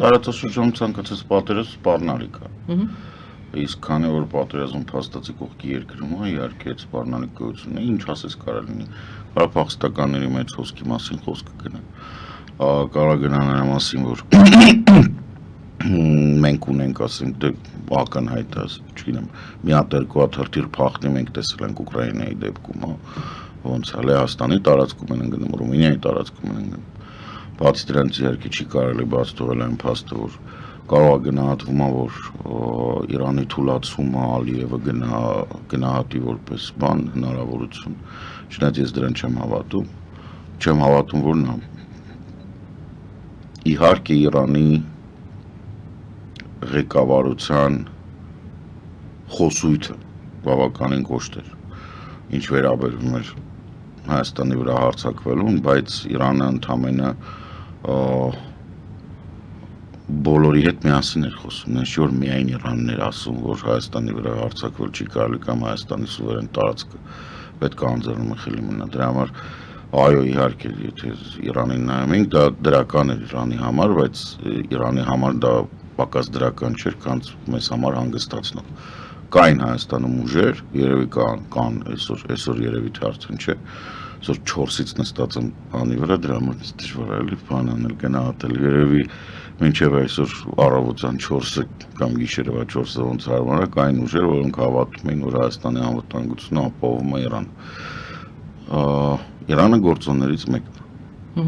Տարածաշրջանում ցանկացած պատերազմ սպառնալիք է։ Իսկ քանի որ պատերազմ փաստացի կողքի երկրում է, իհարկե այդ սպառնալիք գոյությունը ինչ ասես կարող լինի։ Փախստականների մեծ հոսքի մասին խոսքը գնա։ Կարող գնա նրա մասին, որ մենք ունենք, ասենք, դե ակնհայտ է, չգիտեմ, մի հատ երկու հատ հրթիռ փախնի մենք տեսել ենք Ուկրաինայի դեպքում, ոնց է Լեհաստանի տարածքում են գնում, Ռումինիայի տարածքում են գնում։ Բացի դրանից իհարկե չի կարելի բաց թողել այն փաստը, որ կարող է գնահատվում, որ Իրանի թուլացումը Ալիևը գնահատի որպես բան հնարավորություն, չնայած ես դրան չեմ հավատում, որ նա իհարկե Իրանի ղեկավարության խոսույթը բավականին կոշտ էր, ինչ վերաբերում էր Հայաստանի վրա հարձակվելուն, բայց Իրանը ընդամենը բոլորի հետ միասին էր խոսում, նենց որ միայն Իրանն էր ասում, որ Հայաստանի վրա հարձակվել չի կարելի կամ Հայաստանի սուվերեն տարածքը պետք է անձեռնմխելի մնա։ Դրա համար այո, իհարկե, եթե Իրանին նայում ենք, դա դրական էր Իրանի համար, բայց Իրանի համար դա պակաս դրական չէր, քան մեզ համար հանգստացնող։ Կային Հայաստանում ուժեր, երևի կան այսօր երևի թե արդեն չէ, այսօր 4-ից նստած եմ բանի վրա, դրա համար դժվար է բան անել, գնահատել, երևի մինչև այսօր առավոտյան 4-ը կամ գիշերվա 4-ը ոնց հարմար է, կային ուժեր, որոնք հավատում էին, որ Հայաստանի անվտանգությունը ապահովում է Իրանը գործոններից մեկն է։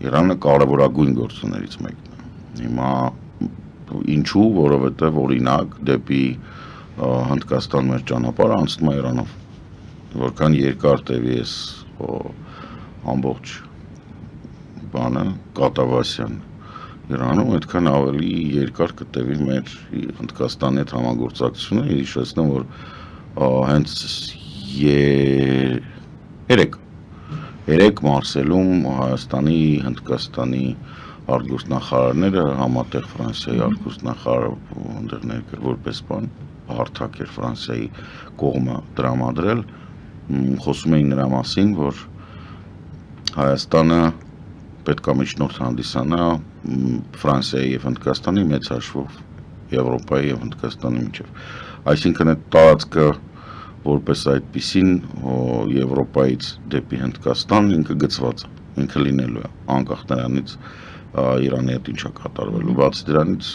Իրանը կարևորագույն գործոններից մեկն է։ Հիմա ինչու, որովհետև օրինակ դեպի Հնդկաստան մեր ճանապարհը անցնում է Իրանով, որքան երկար տևի էս ամբողջ բանը կատավասյան Իրանում, այդքան ավելի երկար կտևի մեր Հնդկաստանի հետ համագործակցությունը, հիշեցնեմ, որ հենց երեք Մարսելում Հայաստանի, Հնդկաստանի արտգործնախարարները համատեղ Ֆրանսիայի արտգործնախարարը այնտեղ ներկա որպես բան հարթակ էր Ֆրանսիայի կողմը տրամադրել, խոսում էին նրա մասին, որ Հայաստանը պետք է միջնորդ հանդիսանա Ֆրանսիայի եւ Հնդկաստանի մեծ հաշվով Եվրոպայի եւ Հնդկաստանի միջև։ Այսինքն այդ տարածքը որպես այդպիսին Եվրոպայից դեպի Հնդկաստան ինքը գծված է, ինքը լինելու է, անկախ նրանից Իրանի հետ ինչա կատարվելու, բացի դրանից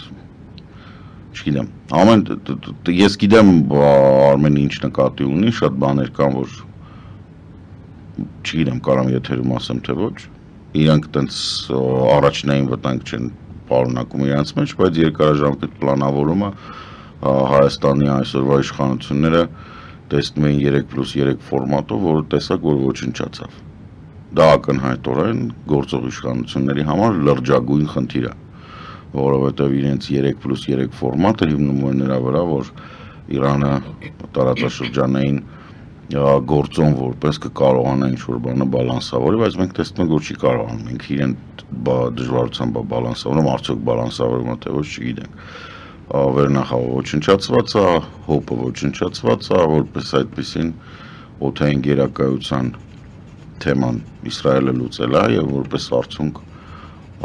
չգիտեմ, ես գիտեմ Արմենը ինչ նկատի ունի, շատ բաներ կան, որ չգիտեմ, կարամ եթերում ասեմ թե ոչ, իրանք տենց առաջնային վտանգ չեն պարունակում իրանց մեջ, բայց երկարաժամկետ պլանավորումը Հայաստանի այսօրվա իշխանությունները տեսնում էին 3+3 ֆորմատով, որը տեսակ, որ ոչնչացավ։ Դա ակնհայտորեն գործող իշխանությունների համար լրջագույն խնդիր է, որովհետև իրենց 3+3 ֆորմատը հիմնում է նրա վրա, որ Իրանը տարածաշրջանային գործոն որպես կկարողանա ինչ-որ բանը բալանսավորել, բայց մենք տեսնում ենք, որ չի կարողանում, մենք իրեն դժվարությամբ բալանսավորում, արդյոք բալանսավորում է թե ոչ չգիտենք։ Վերնախավը ոչնչացված է, հոպը ոչնչացված է, որպես այդպիսին օդային գերակայության թեման Իսրայելը լուծել է եւ որպես արդյունք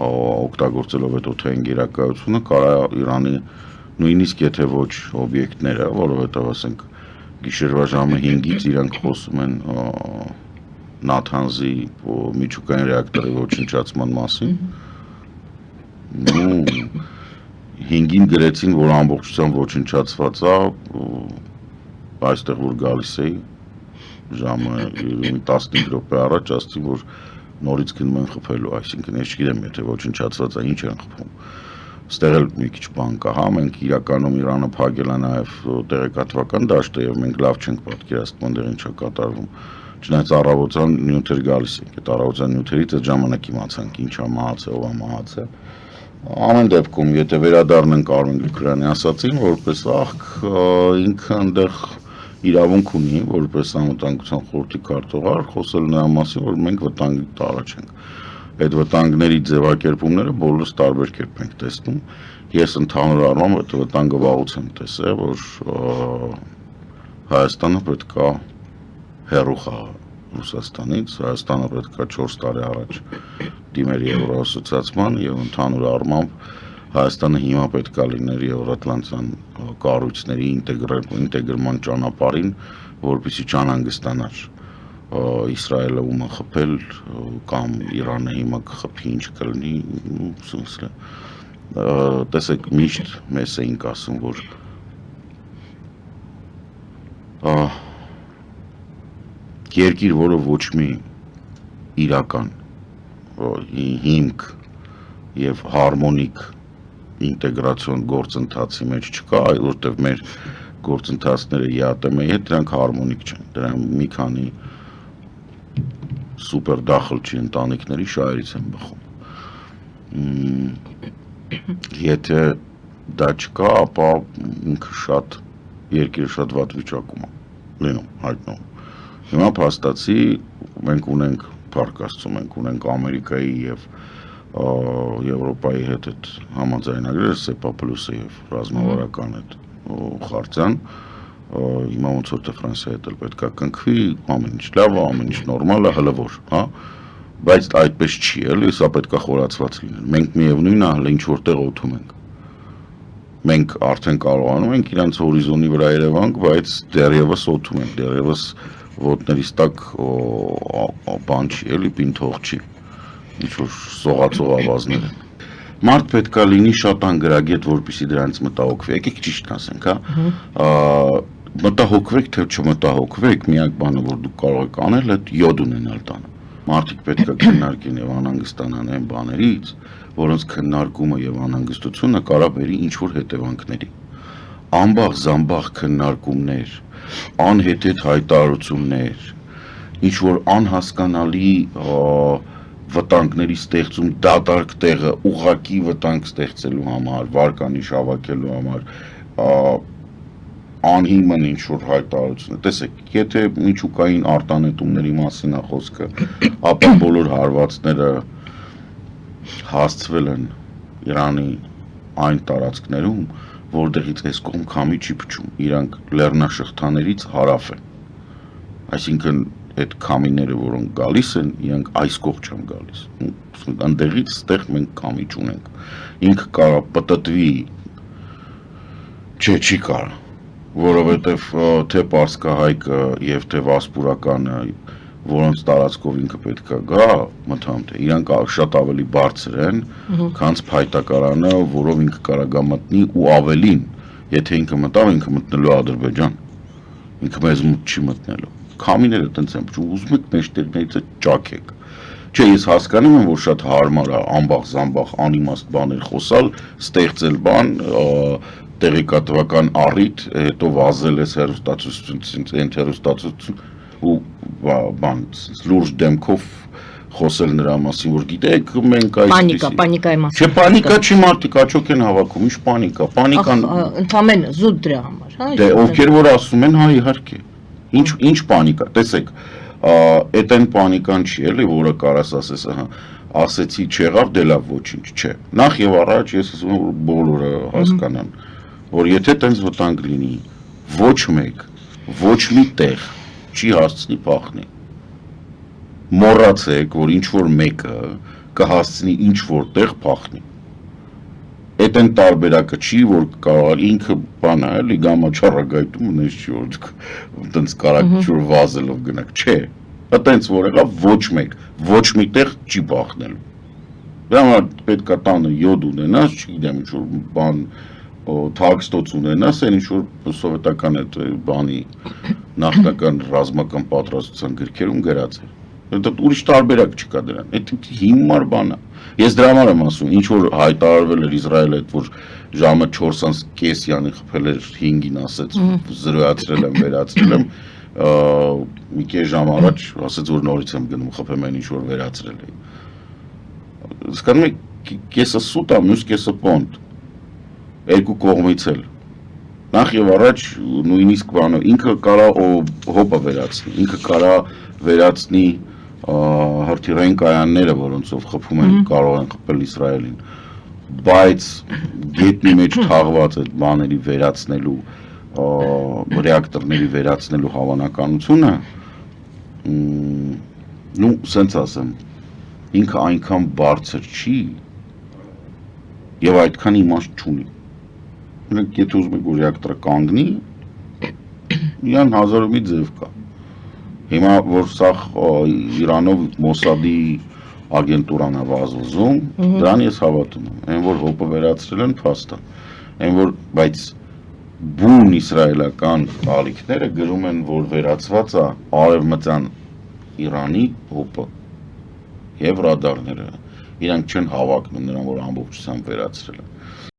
օգտագործելով այդ օդային գերակայությունը կարա Իրանի նույնիսկ եթե ոչ օբյեկտները, որովհետեւ ասենք գիշերվա ժամը 5-ից իրանք խոսում են Նաթանզի միջուկային ռեակտորի ոչնչացման մասին։ 5-ին գրեցին, որ ամբողջությամբ ոչնչացված է, այստեղ որ գալիս էի ժամը 15 րոպե առաջ ասեցին, որ նորից գնում են խփելու, այսինքն ես չգիտեմ, եթե ոչնչացված է, ինչ են խփում։ Ստեղ էլ մի քիչ բան կա, հա, մենք իրականում Իրանը փակել է նաև տեղեկատվական դաշտը եւ մենք լավ չենք պատկերացնում այնտեղ ինչ է կատարվում։ Չնայած առավոտյան նյութեր գալիս են, այդ առավոտյան նյութերից այդ ժամանակ իմացանք ինչ է մահացել, ով է մահացել։ Ամեն դեպքում, եթե վերադառնանք Արմեն Գրիգորյանի ասացին, որպես աղք ինքը այնտեղ իրավունք ունի, որպես անվտանգության խորհրդի քարտուղար, խոսել նրա մասին, որ մենք վտանգի առաջ ենք։ Այդ վտանգների ձևակերպումները բոլորս տարբեր կերպ ենք տեսնում։ Ես ընդհանուր առմամբ այդ վտանգը վաղուց եմ տեսել, որ Հայաստանը պետք է հեռու խաղա Ռուսաստանից, Հայաստանը պետք է 4 տարի առաջ դիմեր Եվրոասոցիացման եւ ընդհանուր առմամբ Հայաստանը հիմա պետք է լիներ Եվրոատլանտյան կառույցների ինտեգրման ճանապարհին, որպեսզի չանհանգստանար Իսրայելը ումը խփել կամ Իրանը հիմա կխփի ինչ կլինի, սուսը տեսեք միշտ մեզ էինք ասում, որ երկիր, որը ոչ մի իրական հիմք եւ հարմոնիկ ինտեգրացիոն գործընթացի մեջ չկա, որտեղ մեր գործընթացները ԵԱՏՄ-ի հետ դրանք հարմոնիկ չեն, դրանք մի քանի սուպեր դախլչի ընտանիքների շահերից են բխում, եթե դա չկա, ապա ինքը շատ երկիրը շատ վատ վիճակում է լինում, հայտնվում, հիմա փաստացի մենք ունենք փառք Աստծո, մենք ունենք Ամերիկայի եւ Եվրոպայի հետ այդ համաձայնագրերը SEPA Plus-ը եւ ռազմավարական այդ խարծան, հիմա ոնց որ թե Ֆրանսիայի հետ էլ պետք է կնքվի, ամեն ինչ լավ է, ամեն ինչ նորմալ է, հլվոր, հա, բայց այդպես չի, էլի, սա պետք է խորացված լինել։ Մենք միևնույնն է, հələ ինչ որտեղ օթում ենք։ Մենք արդեն կարողանում ենք իրանց հորիզոնի վրա երևանք, բայց դեռևս օթում ենք, դեռևս ոտներիս տակ բան չի, էլի, պինթող չի։ Ինչ-որ սողացող ավազներ են։ Մարդ պետք է լինի շատ անգրագետ, որպեսզի դրանից մտահոգվի։ Եկեք ճիշտն ասենք, հա։ Մտահոգվեք, թե չմտահոգվեք, միակ բանը, որ դուք կարող եք անել, այդ յոդ ունենալ տանը։ Մարդիկ պետք է քննարկեն եւ անհանգստանան այն բաներից, որոնց քննարկումը եւ անհանգստությունը կարող բերի ինչ-որ հետևանքների։ Ամբաղ-զամբաղ քննարկումներ, անհեթեթ հայտարարություններ, ինչ-որ անհասկանալի վտանգների ստեղծում դատարկ տեղը ուղղակի վտանգ ստեղծելու համար, վարկանիշ հավաքելու համար, անհիմն ինչ-որ հայտարարություն, տեսեք, եթե միջուկային արտանետումների մասին է խոսքը, ապա բոլոր հարվածները հասցվել են Իրանի այն տարածքներում, որտեղից այս կողմ քամի չի փչում, իրանք լեռնաշղթաներից հարավ են, այսինքն այդ քամիները, որոնք գալիս են, իրանք այս կողմ չեն գալիս, ընդեղից ստեղ մենք քամի չունենք, ինքը կարա պտտվի, չի կարա, որովհետև թե պարսկահայկը և թե վասպուրականը, որոնց տարածքով ինքը պետք է գա, մտամ թե իրանք շատ ավելի բարձր են, քան փայտակարանը, որով ինքը կարա գա մտնի ու ավելին, եթե ինքը մտավ, ինքը մտնելու Ադրբեջան, ինքը մեզ մոտ չի մտնելու, քամիները տենց են փչում, ուզում եք մեջտեղներից ճաքեք, չէ, ես հասկանում եմ, որ շատ հարմար է ամբաղ-զամբաղ անիմաստ բաներ խոսալ, ստեղծել բան, տեղեկատվական առիթ, հետո վազել ես հեռուստացույց ու բան լուրջ դեմքով խոսել նրա մասին, որ գիտեք, մենք այսպիսի պանիկայի մասին։ Չէ, պանիկա չի, մարդիկ աչոք են հավաքում, ինչ պանիկա, պանիկան ընդամենը զուտ դրա համար, հա։ Դե ովքեր որ ասում են, հա, իհարկե։ Ինչ պանիկա, տեսեք, այդ այն պանիկան չի, էլի, որը կարաս ասես, ահա, ասեցի չեղավ, դե լավ ոչինչ, չէ։ Նախ եւ առաջ ես ասում եմ, որ բոլորը հասկանան, որ եթե տենց վտանգ լինի, ոչ մեկ, ոչ մի տեղ չի հասցնի փախնի։ Մոռացեք, որ ինչ-որ մեկը կհասցնի ինչ-որ տեղ փախնի։ Այդ այն տարբերակը չի, որ կարող է ինքը բան է, էլի գամա չառագայթում ունես չի, որ դուք տենց կարակ ինչ-որ վազելով գնաք, չէ։ Այտենց որ եղավ ոչ մեկ, ոչ մի տեղ չի փախնելու։ Դրա համար պետք է տանը յոդ ունենաս, չգիտեմ, ինչ-որ բան թաքստոց ունենաս, այն ինչ-որ սովետական այդ բանի նախնական ռազմական պատրաստության գրքերում գրած է։ Ուրիշ տարբերակ չկա դրան, այդ հիմար բան է։ Ես դրա համար եմ ասում, ինչ-որ հայտարարվել էր Իսրայելը, որ ժամը 4:30-յանի խփել էր 5-ին ասեց, զրոյացրել եմ, վերացրել եմ, մի քիչ ժամ առաջ ասեց, որ նորից եմ գնում խփեմ այն ինչ-որ վերացրել էի։ Հասկանում եք, կեսը սուտ է, մյուս կեսը պոնտ։ Երկու կողմից էլ։ Նախ եւ առաջ նույնիսկ բանը ինքը կարա հոպը վերացնի, ինքը կարա վերացնի հրթիռային կայանները, որոնցով խփում են, կարող են խփել Իսրայելին, բայց գետնի մեջ թաղված այդ բաների վերացնելու, ռեակտորների վերացնելու հավանականությունը Ну, սենց ասեմ, ինքը այնքան բարձր չի եւ այդքան իմաստ չունի։ Մենք եթե ուզում եք որ ռեակտորը կանգնի, իրան հազարումի ձև կա։ Հիմա որ սա Իրանով Մոսադի ագենտուրան է վազվզում, դրան ես հավատում եմ։ Այն որ հոպը վերացրել են փաստ է։ Այն որ բայց բուն իսրայելական ալիքները գրում են որ վերացված է արևմտյան Իրանի հոպը եւ ռադարները։ Իրանք չեն հավակնում նրան որ ամբողջությամբ վերացրել են։